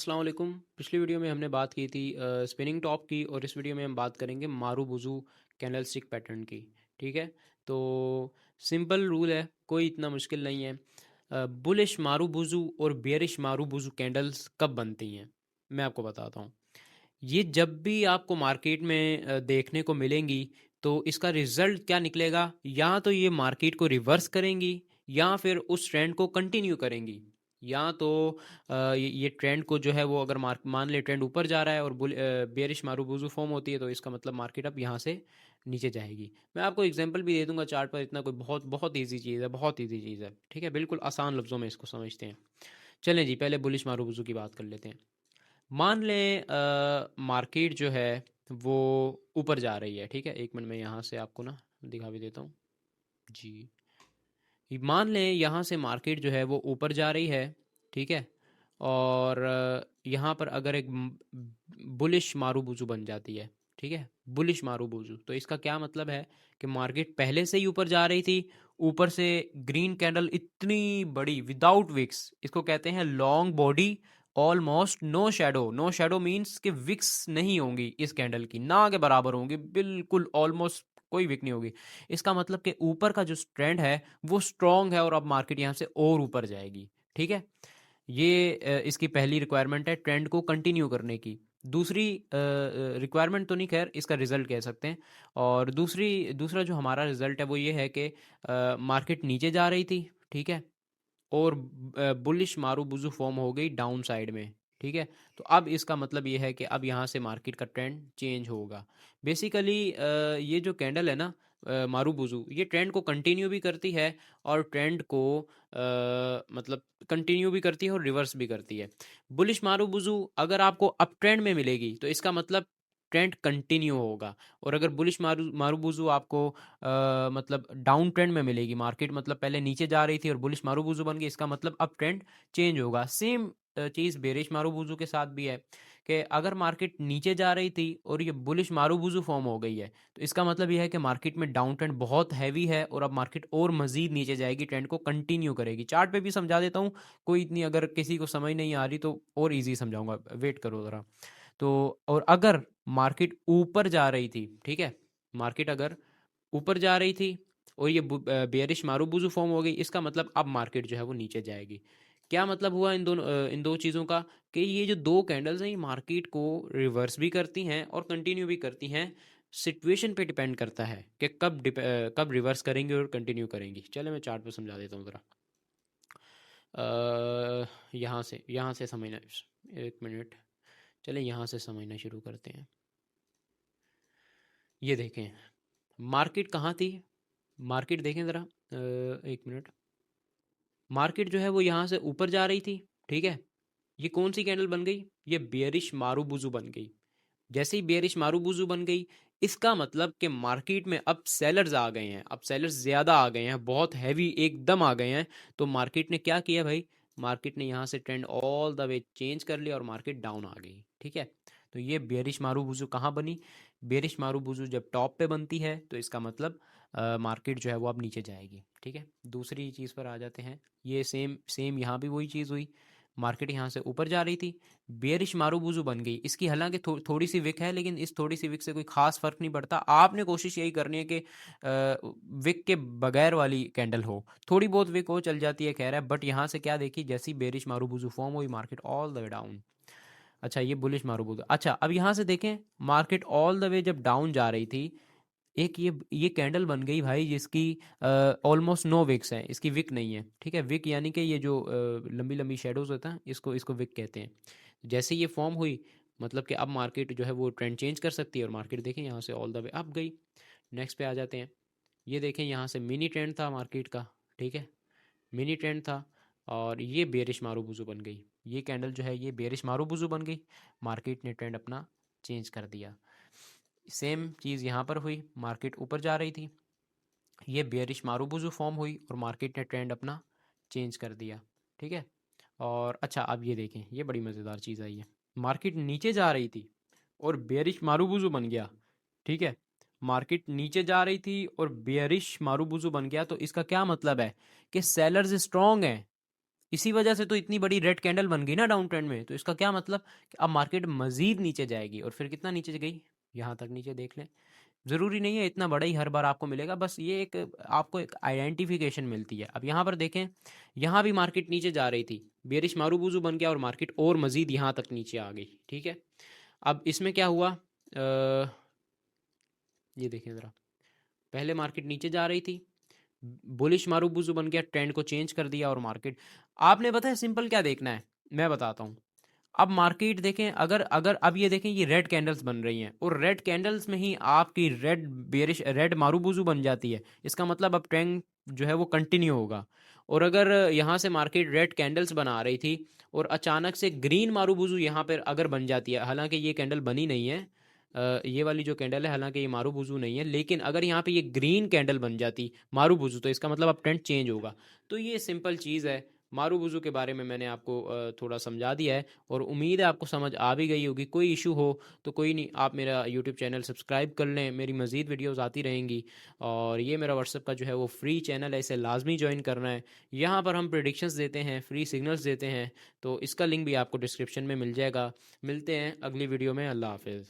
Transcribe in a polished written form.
अस्सलाम वालेकुम। पिछली वीडियो में हमने बात की थी स्पिनिंग टॉप की, और इस वीडियो में हम बात करेंगे मारूबुजू कैंडल स्टिक पैटर्न की। ठीक है, तो सिंपल रूल है, कोई इतना मुश्किल नहीं है। बुलिश मारूबुजू और बेरिश मारूबुजू कैंडल्स कब बनती हैं, मैं आपको बताता हूँ। ये जब भी आपको मार्केट में देखने को मिलेंगी, तो इसका रिजल्ट क्या निकलेगा, या तो ये मार्केट को रिवर्स करेंगी, या फिर उस ट्रेंड को कंटिन्यू करेंगी। या तो ये ट्रेंड को जो है वो, अगर मान ले ट्रेंड ऊपर जा रहा है और बेरिश मारूबुजू फॉर्म होती है, तो इसका मतलब मार्केट अब यहाँ से नीचे जाएगी। मैं आपको एग्जांपल भी दे दूंगा चार्ट पर, इतना कोई बहुत बहुत ईजी चीज़ है, बहुत ईजी चीज़ है। ठीक है, बिल्कुल आसान लफ्ज़ों में इसको समझते हैं। चलें जी, पहले बुलिश मारूबुजू की बात कर लेते हैं। मान लें मार्केट जो है वो ऊपर जा रही है। ठीक है, एक मिनट में यहाँ से आपको ना दिखा भी देता हूँ जी। मान लें यहाँ से मार्केट जो है वो ऊपर जा रही है। ठीक है, और यहाँ पर अगर एक बुलिश मारूबुजू बन जाती है। ठीक है, बुलिश मारूबुजू, तो इसका क्या मतलब है कि मार्केट पहले से ही ऊपर जा रही थी, ऊपर से ग्रीन कैंडल इतनी बड़ी विदाउट विक्स, इसको कहते हैं long body, almost no shadow. No shadow means कि विक्स नहीं होंगी इस कैंडल की, ना के बराबर होंगी, बिल्कुल ऑलमोस्ट कोई विक नहीं होगी। इसका मतलब कि ऊपर का जो ट्रेंड है वो स्ट्रॉन्ग है, और अब मार्केट यहाँ से और ऊपर जाएगी। ठीक है, ये इसकी पहली रिक्वायरमेंट है ट्रेंड को कंटिन्यू करने की। दूसरी रिक्वायरमेंट तो नहीं, खैर इसका रिजल्ट कह सकते हैं। और दूसरा जो हमारा रिजल्ट है वो ये है कि मार्केट नीचे जा रही थी। ठीक है, और बुलिश मारूबुजू फॉर्म हो गई डाउन साइड में। ठीक है, तो अब इसका मतलब ये है कि अब यहाँ से मार्केट का ट्रेंड चेंज होगा। बेसिकली ये जो कैंडल है ना, मारूबुजू, ये ट्रेंड को कंटिन्यू भी करती है, और ट्रेंड को मतलब कंटिन्यू भी करती है और रिवर्स भी करती है। बुलिश मारूबुजू अगर आपको अप ट्रेंड में मिलेगी, तो इसका मतलब ट्रेंड कंटिन्यू होगा। और अगर बुलिश मारूबुजू आपको मतलब डाउन ट्रेंड में मिलेगी, मार्केट मतलब पहले नीचे जा रही थी और बुलिश मारूबुजू बन गई, इसका मतलब अब ट्रेंड चेंज होगा। सेम चीज़ बेरिश मारूबुजू के साथ भी है, कि अगर मार्केट नीचे जा रही थी और ये बुलिश मारूबुजू फॉर्म हो गई है, तो इसका मतलब यह है कि मार्केट में डाउन ट्रेंड बहुत हैवी है, और अब मार्केट और मजीद नीचे जाएगी, ट्रेंड को कंटिन्यू करेगी। चार्ट पे भी समझा देता हूँ, कोई इतनी अगर किसी को समझ नहीं आ रही तो और इजी समझाऊंगा, वेट करो ज़रा। तो और अगर मार्केट ऊपर जा रही थी, ठीक है, मार्केट अगर ऊपर जा रही थी और ये बेयरिश मारूबुजू फॉर्म हो गई, इसका मतलब अब मार्केट जो है वो नीचे जाएगी। क्या मतलब हुआ इन दो चीज़ों का, कि ये जो दो कैंडल्स हैं ये मार्केट को रिवर्स भी करती हैं और कंटिन्यू भी करती हैं। सिचुएशन पे डिपेंड करता है कि कब रिवर्स करेंगे और कंटिन्यू करेंगी। चले मैं चार्ट पे समझा देता हूँ ज़रा। यहाँ से समझना, एक मिनट, चले यहाँ से समझना शुरू करते हैं। ये देखें, मार्केट कहाँ थी, मार्केट देखें ज़रा, एक मिनट। मार्केट जो है वो यहाँ से ऊपर जा रही थी। ठीक है, ये कौन सी कैंडल बन गई, ये बेयरिश मारूबुजू बन गई। जैसे ही बेयरिश मारूबुजू बन गई, इसका मतलब कि मार्केट में अब सेलर्स आ गए हैं, अब सेलर्स ज़्यादा आ गए हैं, बहुत हैवी एकदम आ गए हैं। तो मार्केट ने क्या किया भाई, मार्केट ने यहाँ से trend all the way change कर लिया और मार्केट डाउन आ गई। ठीक है, तो ये बेयरिश मारूबुजू कहाँ बनी, बेयरिश मारूबुजू जब टॉप पे बनती है, तो इसका मतलब मार्केट जो है वो अब नीचे जाएगी। ठीक है, दूसरी चीज़ पर आ जाते हैं। ये सेम सेम यहाँ भी वही चीज़ हुई, मार्केट यहाँ से ऊपर जा रही थी, बेयरिश मारूबुजू बन गई। इसकी हालांकि थोड़ी सी विक है, लेकिन इस थोड़ी सी विक से कोई खास फर्क नहीं पड़ता। आपने कोशिश यही करनी है कि विक के बगैर वाली कैंडल हो, थोड़ी बहुत विक हो चल जाती है, खैर है। बट यहाँ से क्या देखी, जैसी बेयरिश मारूबुजू फॉर्म हुई, market all the way down. अच्छा, ये बुलिश मारूबुजू। अच्छा, अब यहाँ से देखें, मार्केट ऑल द वे जब डाउन जा रही थी, एक ये कैंडल बन गई भाई, जिसकी ऑलमोस्ट नो विक्स है, इसकी विक नहीं है। ठीक है, विक यानी कि ये जो लंबी लंबी शेडोज होता है, इसको इसको विक कहते हैं। जैसे ये फॉर्म हुई, मतलब कि अब मार्केट जो है वो ट्रेंड चेंज कर सकती है, और मार्केट देखें यहाँ से ऑल द वे अप गई। नेक्स्ट पे आ जाते हैं। ये देखें, यहाँ से मिनी ट्रेंड था मार्केट का। ठीक है, मिनी ट्रेंड था, और ये बेरिश मारूबुजू बन गई। ये कैंडल जो है ये बेरिश मारूबुजू बन गई, मार्केट ने ट्रेंड अपना चेंज कर दिया। सेम चीज़ यहाँ पर हुई, मार्केट ऊपर जा रही थी, ये बेयरिश मारूबुजू फॉर्म हुई, और मार्केट ने ट्रेंड अपना चेंज कर दिया। ठीक है, और अच्छा अब ये देखें, ये बड़ी मज़ेदार चीज़ आई है। मार्केट नीचे जा रही थी और बेयरिश मारूबुजू बन गया। ठीक है, मार्केट नीचे जा रही थी और बेयरिश मारूबुजू बन गया, तो इसका क्या मतलब है कि सेलर्स स्ट्रॉन्ग हैं, इसी वजह से तो इतनी बड़ी रेड कैंडल बन गई ना डाउन ट्रेंड में। तो इसका क्या मतलब कि अब मार्केट मज़ीद नीचे जाएगी, और फिर कितना नीचे गई, यहाँ तक नीचे देख लें। ज़रूरी नहीं है इतना बड़ा ही हर बार आपको मिलेगा, बस ये एक आपको एक आइडेंटिफिकेशन मिलती है। अब यहाँ पर देखें, यहाँ भी मार्केट नीचे जा रही थी, बेरिश मारूबूजू बन गया और मार्केट और मज़ीद यहाँ तक नीचे आ गई, ठीक है। अब इसमें क्या हुआ, ये देखें ज़रा, पहले मार्केट नीचे जा रही थी, बुलिश मारूबुजू बन गया, ट्रेंड को चेंज कर दिया, और मार्केट, आपने पता है सिंपल क्या देखना है, मैं बताता हूँ। अब मार्केट देखें, अगर अगर अब ये देखें, ये रेड कैंडल्स बन रही हैं, और रेड कैंडल्स में ही आपकी रेड बेरिश रेड मारूबुजू बन जाती है, इसका मतलब अब ट्रेंड जो है वो कंटिन्यू होगा। और अगर यहाँ से मार्केट रेड कैंडल्स बना रही थी और अचानक से ग्रीन मारूबुजू यहाँ पर अगर बन जाती है, हालांकि ये कैंडल बनी नहीं है, ये वाली जो कैंडल है, हालांकि ये मारूबुजू नहीं है, लेकिन अगर यहाँ पे ये ग्रीन कैंडल बन जाती मारूबुजू, तो इसका मतलब अब ट्रेंड चेंज होगा। तो ये सिंपल चीज़ है। मारूबुजू के बारे में मैंने आपको थोड़ा समझा दिया है, और उम्मीद है आपको समझ आ भी गई होगी। कोई इशू हो तो कोई नहीं, आप मेरा यूट्यूब चैनल सब्सक्राइब कर लें, मेरी मज़ीद वीडियोज़ आती रहेंगी। और ये मेरा व्हाट्सअप का जो है वो फ्री चैनल है, इसे लाजमी ज्वाइन करना है। यहाँ पर हम प्रेडिक्शंस देते हैं, फ्री सिग्नल्स देते हैं, तो इसका लिंक भी आपको डिस्क्रिप्शन में मिल जाएगा। मिलते हैं अगली वीडियो में। अल्लाह हाफिज़।